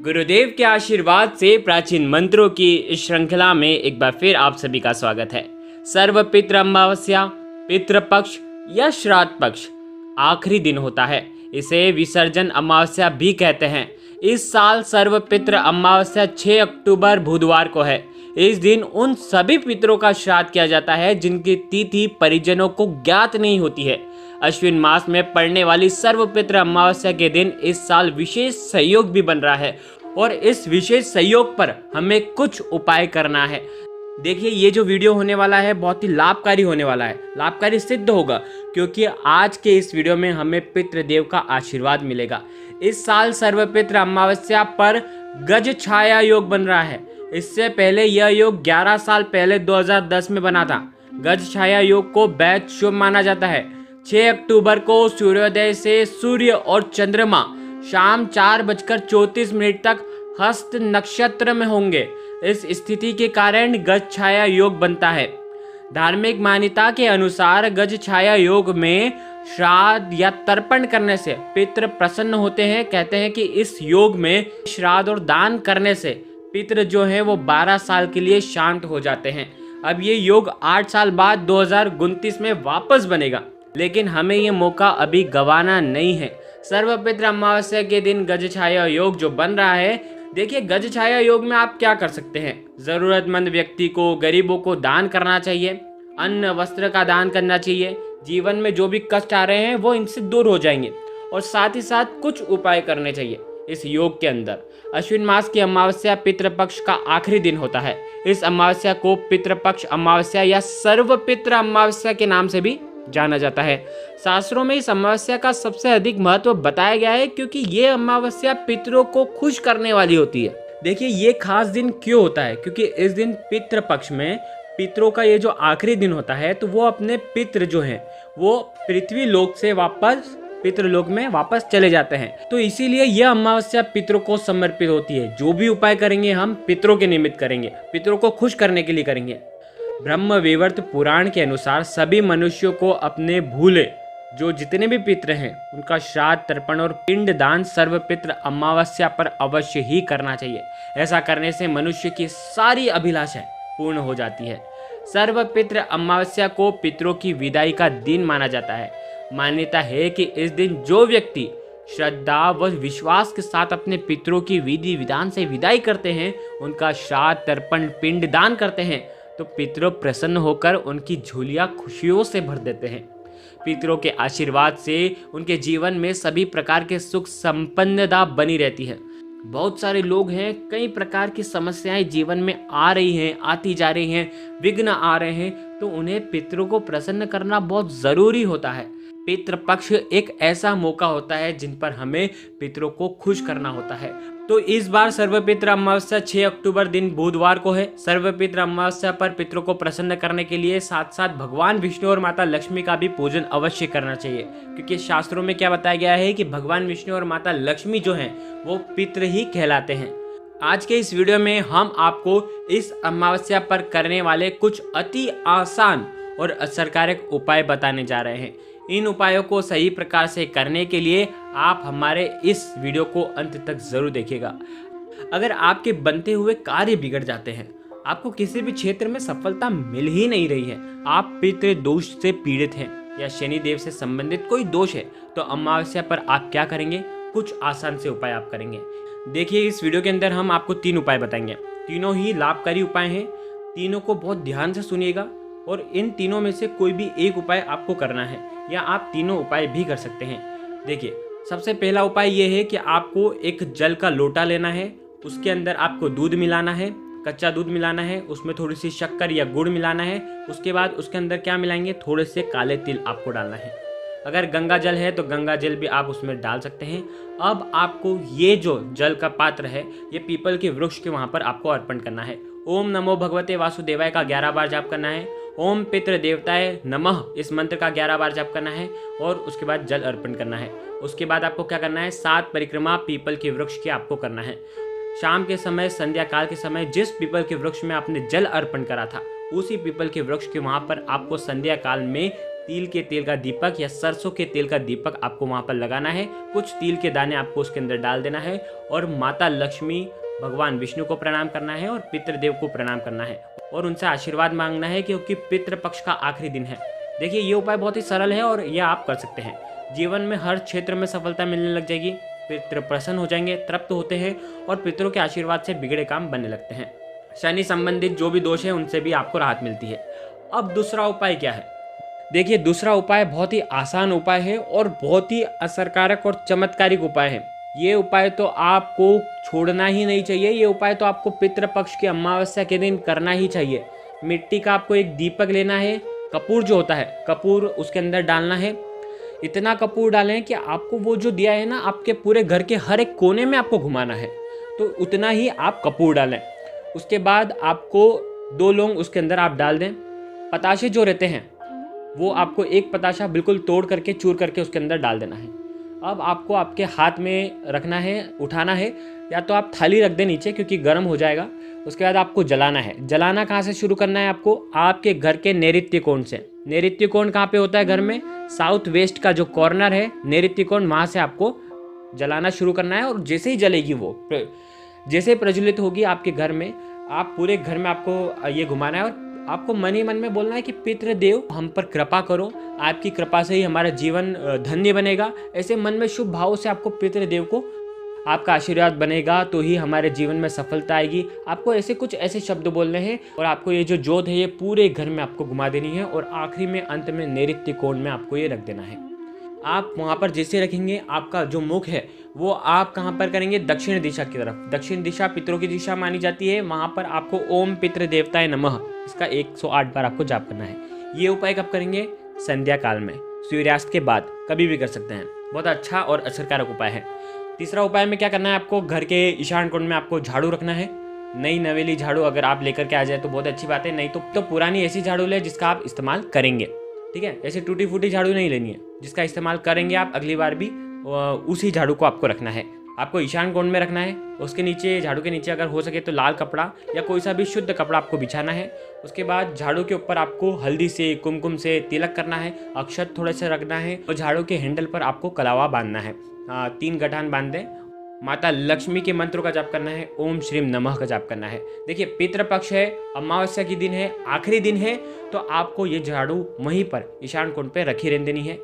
गुरुदेव के आशीर्वाद से प्राचीन मंत्रों की इस श्रृंखला में एक बार फिर आप सभी का स्वागत है। सर्वपितृ अमावस्या, पितृपक्ष या श्राद्ध पक्ष आखिरी दिन होता है। इसे विसर्जन अमावस्या भी कहते हैं। इस साल सर्वपितृ अमावस्या 6 अक्टूबर बुधवार को है। इस दिन उन सभी पितरों का श्राद्ध किया जाता है जिनकी तिथि परिजनों को ज्ञात नहीं होती है। अश्विन मास में पड़ने वाली सर्वपितृ अमावस्या के दिन इस साल विशेष संयोग भी बन रहा है और इस विशेष संयोग पर हमें कुछ उपाय करना है। देखिए, ये जो वीडियो होने वाला है बहुत ही लाभकारी होने वाला है, लाभकारी सिद्ध होगा क्योंकि आज के इस वीडियो में हमें पितृदेव का आशीर्वाद मिलेगा। इस साल सर्वपितृ अमावस्या पर गज छाया योग बन रहा है। इससे पहले यह योग 11 साल पहले 2010 में बना था। गज छाया योग को बेहद शुभ माना जाता है। 6 अक्टूबर को सूर्योदय से सूर्य और चंद्रमा शाम 4:34 तक हस्त नक्षत्र में होंगे। इस स्थिति के कारण गज छाया योग बनता है। धार्मिक मान्यता के अनुसार गज छाया योग में श्राद्ध या तर्पण करने से पितृ प्रसन्न होते हैं। कहते हैं कि इस योग में श्राद्ध और दान करने से पितृ जो है वो 12 साल के लिए शांत हो जाते हैं। अब ये योग 8 साल बाद 2029 में वापस बनेगा, लेकिन हमें ये मौका अभी गंवाना नहीं है। सर्वपितृ अमावस्या के दिन गज छाया योग जो बन रहा है, देखिए गज छाया योग में आप क्या कर सकते हैं। जरूरतमंद व्यक्ति को, गरीबों को दान करना चाहिए। अन्न वस्त्र का दान करना चाहिए। जीवन में जो भी कष्ट आ रहे हैं वो इनसे दूर हो जाएंगे और साथ ही साथ कुछ उपाय करने चाहिए। इस योग के अंदर अश्विन मास की अमावस्या पितृपक्ष का आखिरी दिन होता है। इस अमावस्या को पितृपक्ष अमावस्या या सर्वपितृ अमावस्या के नाम से भी जाना जाता है। शास्त्रों में इस अमावस्या का सबसे अधिक महत्व बताया गया है क्योंकि ये अमावस्या पितरों को खुश करने वाली होती है। देखिए, ये खास दिन क्यों होता है, क्योंकि इस दिन पितृपक्ष में पितरों का ये जो आखिरी दिन होता है तो वो अपने पितृ जो हैं वो पृथ्वी लोक से वापस पितृलोक में वापस चले जाते हैं। तो इसीलिए यह अमावस्या पितरों को समर्पित होती है। जो भी उपाय करेंगे हम पितरों के निमित्त करेंगे, पितरों को खुश करने के लिए करेंगे। ब्रह्म वैवर्त पुराण के अनुसार सभी मनुष्यों को अपने भूले जो जितने भी पितृ हैं उनका श्राद्ध, तर्पण और पिंड दान सर्वपितृ अमावस्या पर अवश्य ही करना चाहिए। ऐसा करने से मनुष्य की सारी अभिलाषाएं पूर्ण हो जाती है। सर्वपितृ अमावस्या को पितरों की विदाई का दिन माना जाता है। मान्यता है कि इस दिन जो व्यक्ति श्रद्धा व विश्वास के साथ अपने पितरों की विधि विधान से विदाई करते हैं, उनका श्राद्ध, तर्पण, पिंड दान करते हैं, तो पितरों प्रसन्न होकर उनकी झोलियां खुशियों से भर देते हैं। पितरों के आशीर्वाद से उनके जीवन में सभी प्रकार के सुख संपन्नता बनी रहती है। बहुत सारे लोग हैं, कई प्रकार की समस्याएं जीवन में आ रही हैं, आती जा रही हैं, विघ्न आ रहे हैं, तो उन्हें पितरों को प्रसन्न करना बहुत ज़रूरी होता है। पितृपक्ष एक ऐसा मौका होता है जिन पर हमें पितरों को खुश करना होता है। तो इस बार सर्वपितृ अमावस्या 6 अक्टूबर दिन बुधवार को है। सर्वपितृ अमावस्या पर पितरों को प्रसन्न करने के लिए साथ साथ भगवान विष्णु और माता लक्ष्मी का भी पूजन अवश्य करना चाहिए, क्योंकि शास्त्रों में क्या बताया गया है कि भगवान विष्णु और माता लक्ष्मी जो हैं वो पितृ ही कहलाते हैं। आज के इस वीडियो में हम आपको इस अमावस्या पर करने वाले कुछ अति आसान और असरकारक उपाय बताने जा रहे हैं। इन उपायों को सही प्रकार से करने के लिए आप हमारे इस वीडियो को अंत तक जरूर देखिएगा। अगर आपके बनते हुए कार्य बिगड़ जाते हैं, आपको किसी भी क्षेत्र में सफलता मिल ही नहीं रही है, आप पितृ दोष से पीड़ित हैं या शनि देव से संबंधित कोई दोष है, तो अमावस्या पर आप क्या करेंगे? कुछ आसान से उपाय आप करेंगे। देखिए, इस वीडियो के अंदर हम आपको 3 उपाय बताएंगे। तीनों ही लाभकारी उपाय हैं। तीनों को बहुत ध्यान से सुनिएगा और इन तीनों में से कोई भी एक उपाय आपको करना है या आप तीनों उपाय भी कर सकते हैं। देखिए, सबसे पहला उपाय ये है कि आपको एक जल का लोटा लेना है। उसके अंदर आपको दूध मिलाना है, कच्चा दूध मिलाना है, उसमें थोड़ी सी शक्कर या गुड़ मिलाना है। उसके बाद उसके अंदर क्या मिलाएंगे? थोड़े से काले तिल आपको डालना है। अगर गंगा जल है तो गंगा जल भी आप उसमें डाल सकते हैं। अब आपको ये जो जल का पात्र है ये पीपल के वृक्ष के वहाँ पर आपको अर्पण करना है। ओम नमो भगवते वासुदेवाय का 11 बार जाप करना है। ओम पितृ देवताय नमः इस मंत्र का 11 बार जाप करना है और उसके बाद जल अर्पण करना है। उसके बाद आपको क्या करना है? 7 परिक्रमा पीपल के वृक्ष की आपको करना है। शाम के समय, संध्या काल के समय जिस पीपल के वृक्ष में आपने जल अर्पण करा था उसी पीपल के वृक्ष के वहाँ पर आपको संध्या काल में तिल के तेल का दीपक या सरसों के तेल का दीपक आपको वहाँ पर लगाना है। कुछ तिल के दाने आपको उसके अंदर डाल देना है और माता लक्ष्मी, भगवान विष्णु को प्रणाम करना है और पितृदेव को प्रणाम करना है और उनसे आशीर्वाद मांगना है, क्योंकि पितृपक्ष का आखिरी दिन है। देखिए, ये उपाय बहुत ही सरल है और यह आप कर सकते हैं। जीवन में हर क्षेत्र में सफलता मिलने लग जाएगी, पितृ प्रसन्न हो जाएंगे, तृप्त होते हैं और पितरों के आशीर्वाद से बिगड़े काम बनने लगते हैं। शनि संबंधित जो भी दोष है उनसे भी आपको राहत मिलती है। अब दूसरा उपाय क्या है? देखिए, दूसरा उपाय बहुत ही आसान उपाय है और बहुत ही असरकारक और चमत्कारिक उपाय है। ये उपाय तो आपको छोड़ना ही नहीं चाहिए। ये उपाय तो आपको पितृपक्ष की अमावस्या के दिन करना ही चाहिए। मिट्टी का आपको एक दीपक लेना है, कपूर जो होता है, कपूर उसके अंदर डालना है। इतना कपूर डालें कि आपको वो जो दिया है ना, आपके पूरे घर के हर एक कोने में आपको घुमाना है, तो उतना ही आप कपूर डालें। उसके बाद आपको 2 लौंग उसके अंदर आप डाल दें। पताशे जो रहते हैं वो आपको एक पताशा बिल्कुल तोड़ करके, चूर करके उसके अंदर डाल देना है। अब आपको आपके हाथ में रखना है, उठाना है, या तो आप थाली रख दें नीचे क्योंकि गर्म हो जाएगा। उसके बाद आपको जलाना है। जलाना कहाँ से शुरू करना है आपको? आपके घर के नैऋत्य कोण से। नैऋत्य कोण कहाँ पे होता है घर में? साउथ वेस्ट का जो कॉर्नर है नैऋत्य कोण, वहाँ से आपको जलाना शुरू करना है। और जैसे ही जलेगी वो, जैसे प्रज्वलित होगी आपके घर में, आप पूरे घर में आपको ये घुमाना है और आपको मन ही मन में बोलना है कि पितृदेव हम पर कृपा करो, आपकी कृपा से ही हमारा जीवन धन्य बनेगा। ऐसे मन में शुभ भाव से आपको पितृदेव को आपका आशीर्वाद बनेगा तो ही हमारे जीवन में सफलता आएगी। आपको ऐसे कुछ ऐसे शब्द बोलने हैं और आपको ये जो जोत है ये पूरे घर में आपको घुमा देनी है और आखिरी में अंत में नैऋत्य कोण में आपको ये रख देना है। आप वहाँ पर जैसे रखेंगे, आपका जो मुख है वो आप कहाँ पर करेंगे? दक्षिण दिशा की तरफ। दक्षिण दिशा पितरों की दिशा मानी जाती है। वहाँ पर आपको ओम पितृ देवताय नमः इसका 108 बार आपको जाप करना है। ये उपाय कब करेंगे? संध्या काल में, सूर्यास्त के बाद, कभी भी कर सकते हैं। बहुत अच्छा और असरकारक उपाय है। तीसरा उपाय में क्या करना है आपको? घर के ईशान कोण में आपको झाड़ू रखना है। नई नवेली झाड़ू अगर आप लेकर के आ जाए तो बहुत अच्छी बात है, नहीं तो पुरानी ऐसी झाड़ू ले जिसका आप इस्तेमाल करेंगे। ठीक है, ऐसे टूटी फूटी झाड़ू नहीं लेनी है, जिसका इस्तेमाल करेंगे आप अगली बार भी उसी झाड़ू को आपको रखना है। आपको ईशान कोण में रखना है। उसके नीचे, झाड़ू के नीचे अगर हो सके तो लाल कपड़ा या कोई सा भी शुद्ध कपड़ा आपको बिछाना है। उसके बाद झाड़ू के ऊपर आपको हल्दी से, कुमकुम से तिलक करना है, अक्षत थोड़े से रखना है और झाड़ू के हैंडल पर आपको कलावा बांधना है। 3 गठान बांध दें। माता लक्ष्मी के मंत्रों का जाप करना है, ओम श्रीम नमः का जाप करना है। देखिए, पितृपक्ष है, अमावस्या की दिन है, आखिरी दिन है, तो आपको ये झाड़ू वहीं पर ईशान कोण पे रखी रहने देनी है।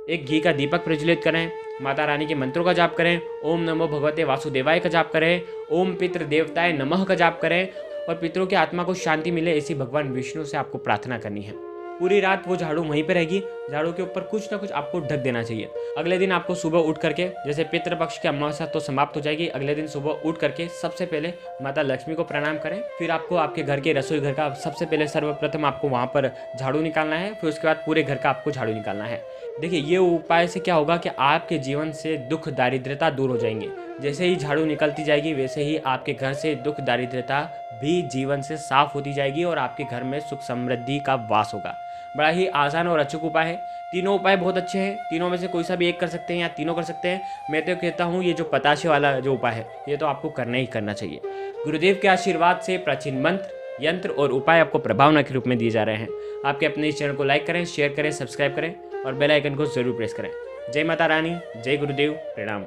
एक घी का दीपक प्रज्वलित करें, माता रानी के मंत्रों का जाप करें, ओम नमो भगवते वासुदेवाय का जाप करें, ओम पितृ देवताय नमः का जाप करें और पितरों की आत्मा को शांति मिले ऐसी भगवान विष्णु से आपको प्रार्थना करनी है। पूरी रात वो झाड़ू वहीं पे रहेगी। झाड़ू के ऊपर कुछ ना कुछ आपको ढक देना चाहिए। अगले दिन आपको सुबह उठ करके, जैसे पितृपक्ष की अमावस्या तो समाप्त हो जाएगी, अगले दिन सुबह उठ करके सबसे पहले माता लक्ष्मी को प्रणाम करें। फिर आपको आपके घर के रसोई घर का सबसे पहले सर्वप्रथम आपको वहाँ पर झाड़ू निकालना है। फिर उसके बाद पूरे घर का आपको झाड़ू निकालना है। देखिए, ये उपाय से क्या होगा कि आपके जीवन से दुख दारिद्रता दूर हो जाएंगे। जैसे ही झाड़ू निकलती जाएगी वैसे ही आपके घर से दुख दारिद्रता भी जीवन से साफ होती जाएगी और आपके घर में सुख समृद्धि का वास होगा। बड़ा ही आसान और अचूक उपाय है। तीनों उपाय बहुत अच्छे हैं। तीनों में से कोई सा भी एक कर सकते हैं या तीनों कर सकते हैं। मैं तो कहता हूँ ये जो पताशे वाला जो उपाय है ये तो आपको करना ही करना चाहिए। गुरुदेव के आशीर्वाद से प्राचीन मंत्र, यंत्र और उपाय आपको प्रभावना के रूप में दिए जा रहे हैं। आपके अपने इस चैनल को लाइक करें, शेयर करें, सब्सक्राइब करें और बेल आइकन को जरूर प्रेस करें। जय माता रानी, जय गुरुदेव, प्रणाम।